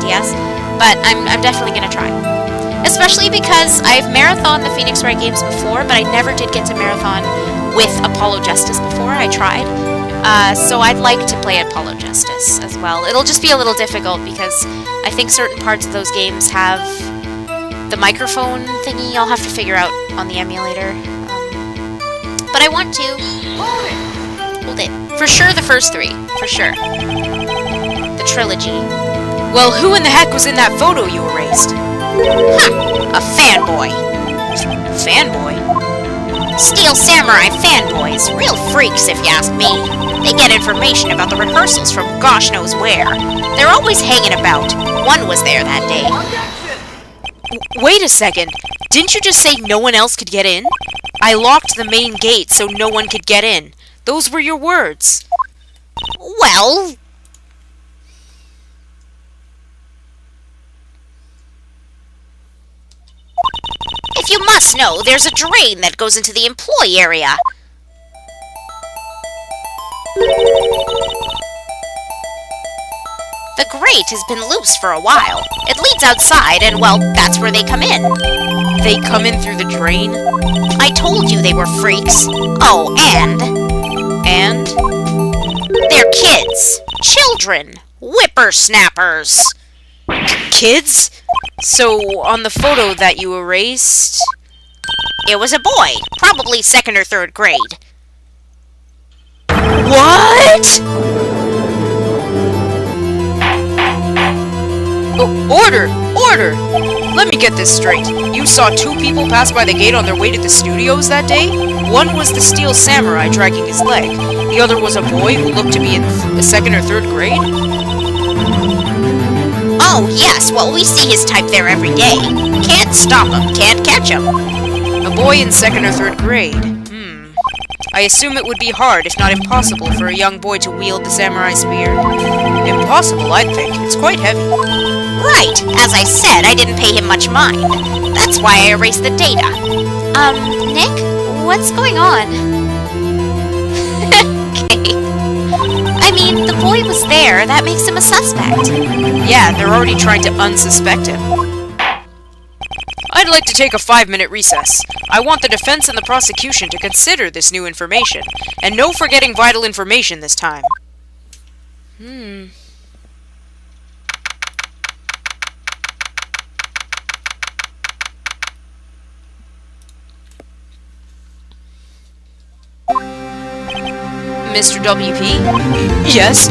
ideas, but I'm definitely gonna try. Especially because I've marathoned the Phoenix Wright games before, but I never did get to marathon with Apollo Justice before. I tried. So I'd like to play Apollo Justice as well. It'll just be a little difficult because I think certain parts of those games have the microphone thingy. I'll have to figure out on the emulator. But I want to. Hold it. For sure the first 3. For sure. The trilogy. Well, who in the heck was in that photo you erased? Ha! A fanboy. Fanboy? Steel Samurai fanboys. Real freaks, if you ask me. They get information about the rehearsals from gosh knows where. They're always hanging about. One was there that day. Wait a second. Didn't you just say no one else could get in? I locked the main gate so no one could get in. Those were your words. Well... If you must know, there's a drain that goes into the employee area. The grate has been loose for a while. It leads outside, and, well, that's where they come in. They come in through the drain? I told you they were freaks. Oh, and... And? They're kids. Children. Whippersnappers. Kids? So, on the photo that you erased... It was a boy. Probably 2nd or 3rd grade. What?! Order! Order! Let me get this straight. You saw 2 people pass by the gate on their way to the studios that day? One was the Steel Samurai dragging his leg. The other was a boy who looked to be in the 2nd or 3rd grade? Oh, yes. Well, we see his type there every day. Can't stop him. Can't catch him. A boy in 2nd or 3rd grade. I assume it would be hard, if not impossible, for a young boy to wield the samurai spear. Impossible, I'd think. It's quite heavy. Right. As I said, I didn't pay him much mind. That's why I erased the data. Nick? What's going on? Okay. I mean, the boy was there. That makes him a suspect. Yeah, they're already trying to unsuspect him. I'd like to take a 5-minute recess. I want the defense and the prosecution to consider this new information. And no forgetting vital information this time. Mr. WP? Yes?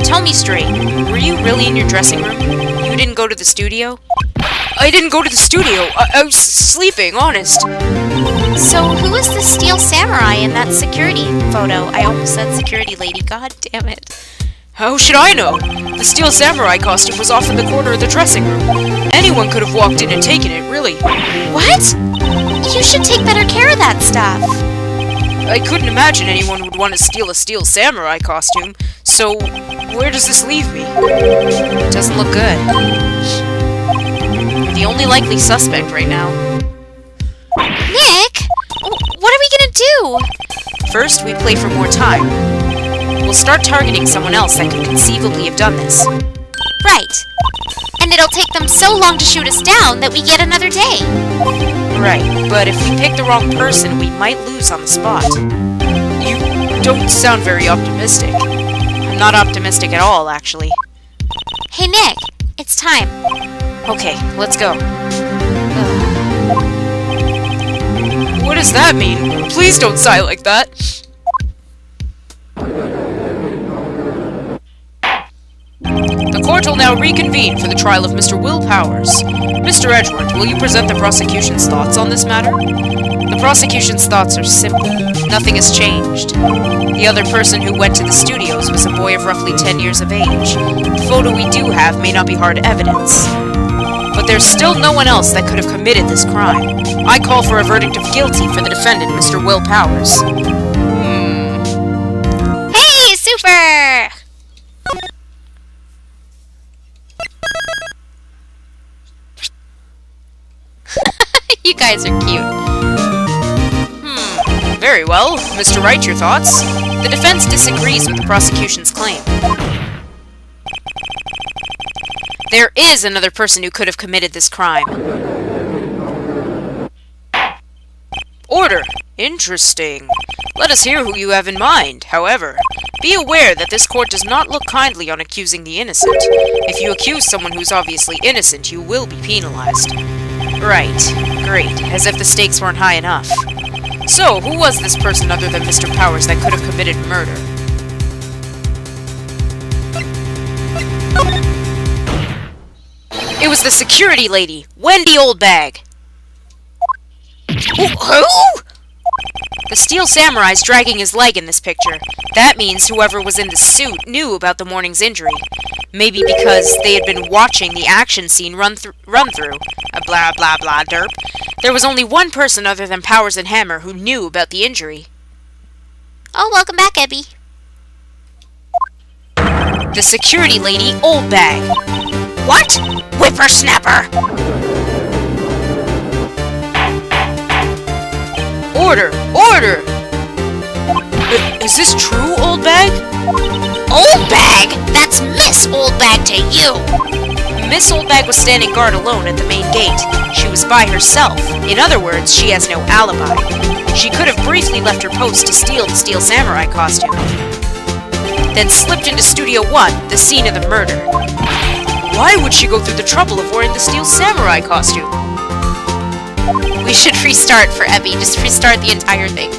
Tell me straight, were you really in your dressing room? You didn't go to the studio? I didn't go to the studio. I was sleeping, honest. So, who is the Steel Samurai in that security photo? I almost said security lady. God damn it. How should I know? The Steel Samurai costume was off in the corner of the dressing room. Anyone could have walked in and taken it, really. What? You should take better care of that stuff. I couldn't imagine anyone would want to steal a Steel Samurai costume, so where does this leave me? It doesn't look good. You're the only likely suspect right now. Nick! What are we gonna do? First, we play for more time. We'll start targeting someone else that could conceivably have done this. Right. And it'll take them so long to shoot us down that we get another day. Right, but if we pick the wrong person, we might lose on the spot. You don't sound very optimistic. I'm not optimistic at all, actually. Hey, Nick, it's time. Okay, let's go. What does that mean? Please don't sigh like that. The court will now reconvene for the trial of Mr. Will Powers. Mr. Edgeworth, will you present the prosecution's thoughts on this matter? The prosecution's thoughts are simple. Nothing has changed. The other person who went to the studios was a boy of roughly 10 years of age. The photo we do have may not be hard evidence. But there's still no one else that could have committed this crime. I call for a verdict of guilty for the defendant, Mr. Will Powers. Hey, super! You guys are cute. Very well. Mr. Wright, your thoughts? The defense disagrees with the prosecution's claim. There is another person who could have committed this crime. Order! Interesting. Let us hear who you have in mind. However, be aware that this court does not look kindly on accusing the innocent. If you accuse someone who's obviously innocent, you will be penalized. Right. Great. As if the stakes weren't high enough. So, who was this person other than Mr. Powers that could have committed murder? It was the security lady, Wendy Oldbag. Who? The Steel Samurai's dragging his leg in this picture. That means whoever was in the suit knew about the morning's injury. Maybe because they had been watching the action scene run through. Blah blah blah derp. There was only one person other than Powers and Hammer who knew about the injury. Oh, welcome back, Ebby. The security lady, Oldbag. What? Whippersnapper! Order! Order! Is this true, Oldbag? Oldbag? That's Miss Oldbag to you! Miss Oldbag was standing guard alone at the main gate. She was by herself. In other words, she has no alibi. She could have briefly left her post to steal the Steel Samurai costume. Then slipped into Studio 1, the scene of the murder. Why would she go through the trouble of wearing the Steel Samurai costume? We should restart for Ebby. Just restart the entire thing.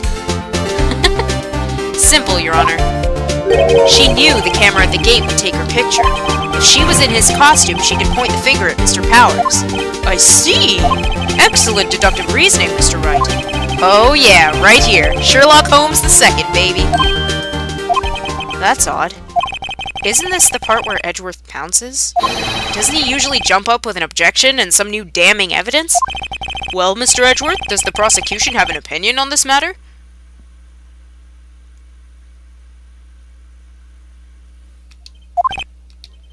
Simple, Your Honor. She knew the camera at the gate would take her picture. If she was in his costume, she could point the finger at Mr. Powers. I see! Excellent deductive reasoning, Mr. Wright. Oh yeah, right here. Sherlock Holmes II, baby. That's odd. Isn't this the part where Edgeworth pounces? Doesn't he usually jump up with an objection and some new damning evidence? Well, Mr. Edgeworth, does the prosecution have an opinion on this matter?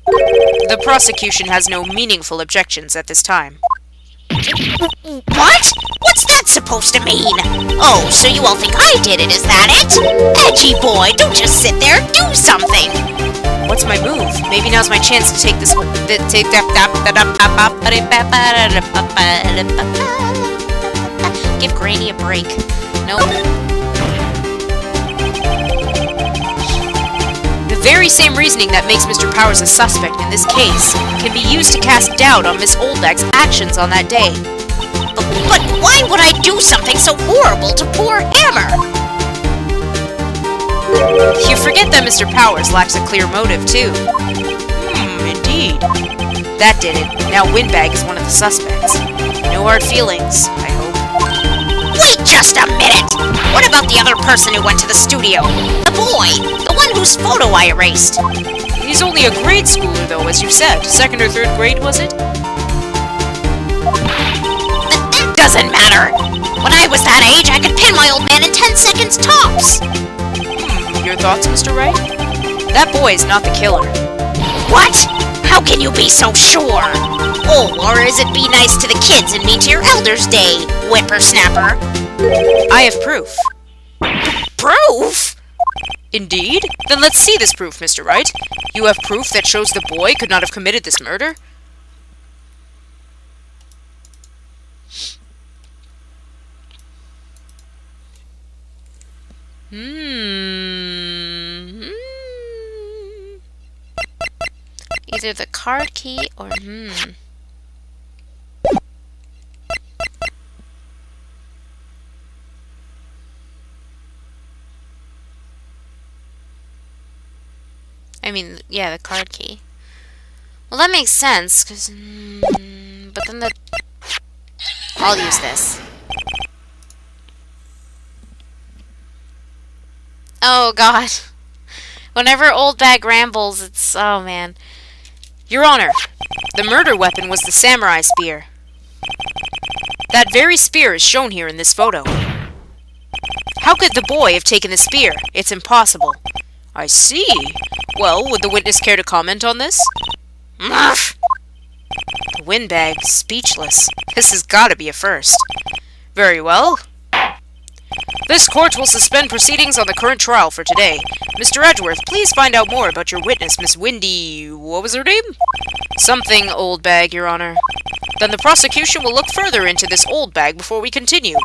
The prosecution has no meaningful objections at this time. What? What's that supposed to mean? Oh, so you all think I did it, is that it? Edgy boy, don't just sit there, do something! What's my move? Maybe now's my chance to take this one. Give Granny a break. Nope. The very same reasoning that makes Mr. Powers a suspect in this case can be used to cast doubt on Miss Oldbag's actions on that day. But why would I do something so horrible to poor Hammer? You forget that Mr. Powers lacks a clear motive, too. Indeed. That did it. Now Windbag is one of the suspects. No hard feelings, I hope. Wait just a minute! What about the other person who went to the studio? The boy! The one whose photo I erased! He's only a grade schooler, though, as you said. 2nd or 3rd grade, was it? That doesn't matter! When I was that age, I could pin my old man in 10 seconds tops! Your thoughts, Mr. Wright? That boy is not the killer. What? How can you be so sure? Oh, or is it be nice to the kids and me to your elders' day, whippersnapper? I have proof. Proof? Indeed? Then let's see this proof, Mr. Wright. You have proof that shows the boy could not have committed this murder? Either the card key or I mean, yeah, the card key. Well, that makes sense, because... but then the... I'll use this. Oh, God. Whenever Oldbag rambles, it's... oh, man. Your Honor, the murder weapon was the samurai spear. That very spear is shown here in this photo. How could the boy have taken the spear? It's impossible. I see. Well, would the witness care to comment on this? Muff! The windbag, speechless. This has got to be a first. Very well. This court will suspend proceedings on the current trial for today. Mr. Edgeworth, please find out more about your witness, Miss Windy... what was her name? Something old bag, Your Honor. Then the prosecution will look further into this old bag before we continue.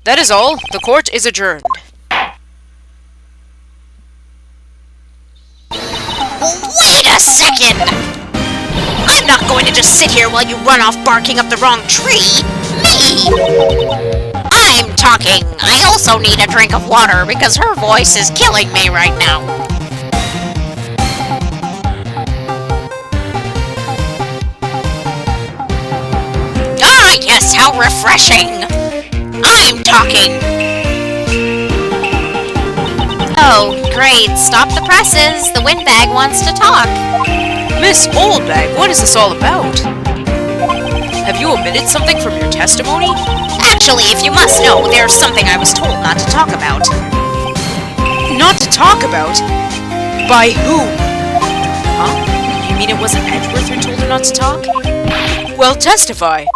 That is all. The court is adjourned. Wait a second! I'm not going to just sit here while you run off barking up the wrong tree! Me! I'm talking! I also need a drink of water because her voice is killing me right now. Ah, yes, how refreshing! I'm talking! Oh, great. Stop the presses. The windbag wants to talk. Miss Oldbag, what is this all about? Have you omitted something from your testimony? Actually, if you must know, there's something I was told not to talk about. Not to talk about? By whom? Huh? You mean it wasn't Edgeworth who told her not to talk? Well, testify.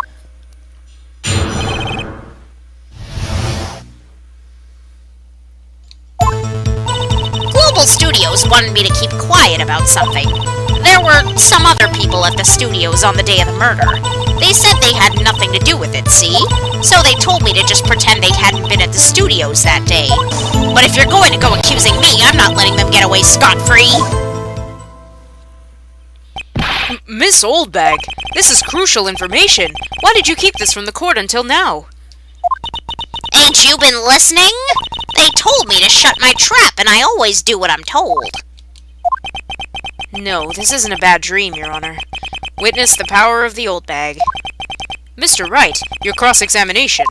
Global Studios wanted me to keep quiet about something. There were some other people at the studios on the day of the murder. They said they had nothing to do with it, see? So they told me to just pretend they hadn't been at the studios that day. But if you're going to go accusing me, I'm not letting them get away scot-free. Miss Oldbag, this is crucial information. Why did you keep this from the court until now? Ain't you been listening? They told me to shut my trap, and I always do what I'm told. No, this isn't a bad dream, Your Honor. Witness the power of the old bag. Mr. Wright, your cross-examination.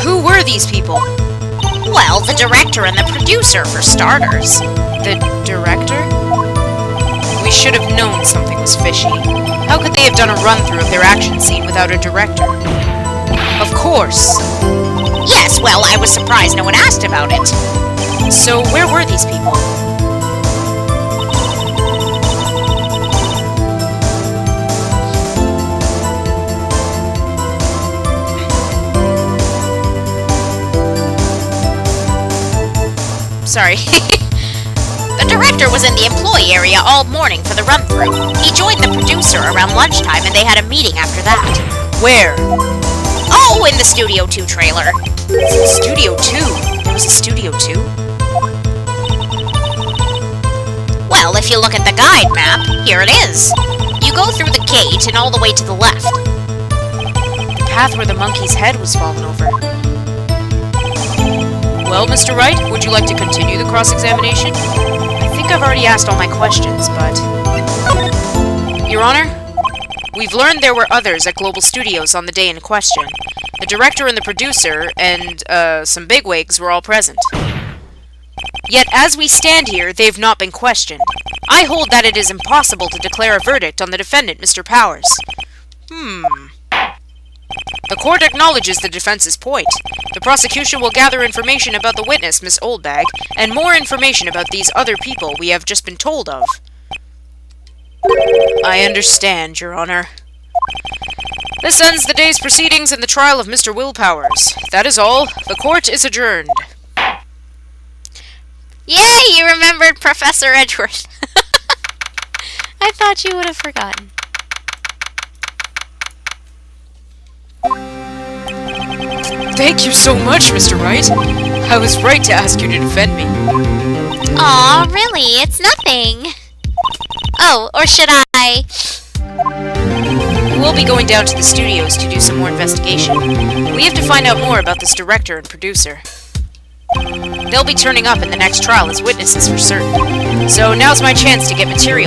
Who were these people? Well, the director and the producer, for starters. The director? We should have known something was fishy. How could they have done a run-through of their action scene without a director? Of course. Yes, well, I was surprised no one asked about it. So where were these people? Sorry. The director was in the employee area all morning for the run-through. He joined the producer around lunchtime and they had a meeting after that. Where? Oh, in the Studio 2 trailer. Studio 2? There was a Studio 2? Well, if you look at the guide map, here it is. You go through the gate and all the way to the left. The path where the monkey's head was fallen over. Well, Mr. Wright, would you like to continue the cross-examination? I think I've already asked all my questions, but... Your Honor, we've learned there were others at Global Studios on the day in question. The director and the producer, and, some bigwigs were all present. Yet, as we stand here, they have not been questioned. I hold that it is impossible to declare a verdict on the defendant, Mr. Powers. The court acknowledges the defense's point. The prosecution will gather information about the witness, Miss Oldbag, and more information about these other people we have just been told of. I understand, Your Honor. This ends the day's proceedings in the trial of Mr. Will Powers. That is all. The court is adjourned. Yay, you remembered Professor Edgeworth. I thought you would have forgotten. Thank you so much, Mr. Wright. I was right to ask you to defend me. Aw, really? It's nothing. Oh, or should I? We'll be going down to the studios to do some more investigation. We have to find out more about this director and producer. They'll be turning up in the next trial as witnesses for certain. So now's my chance to get material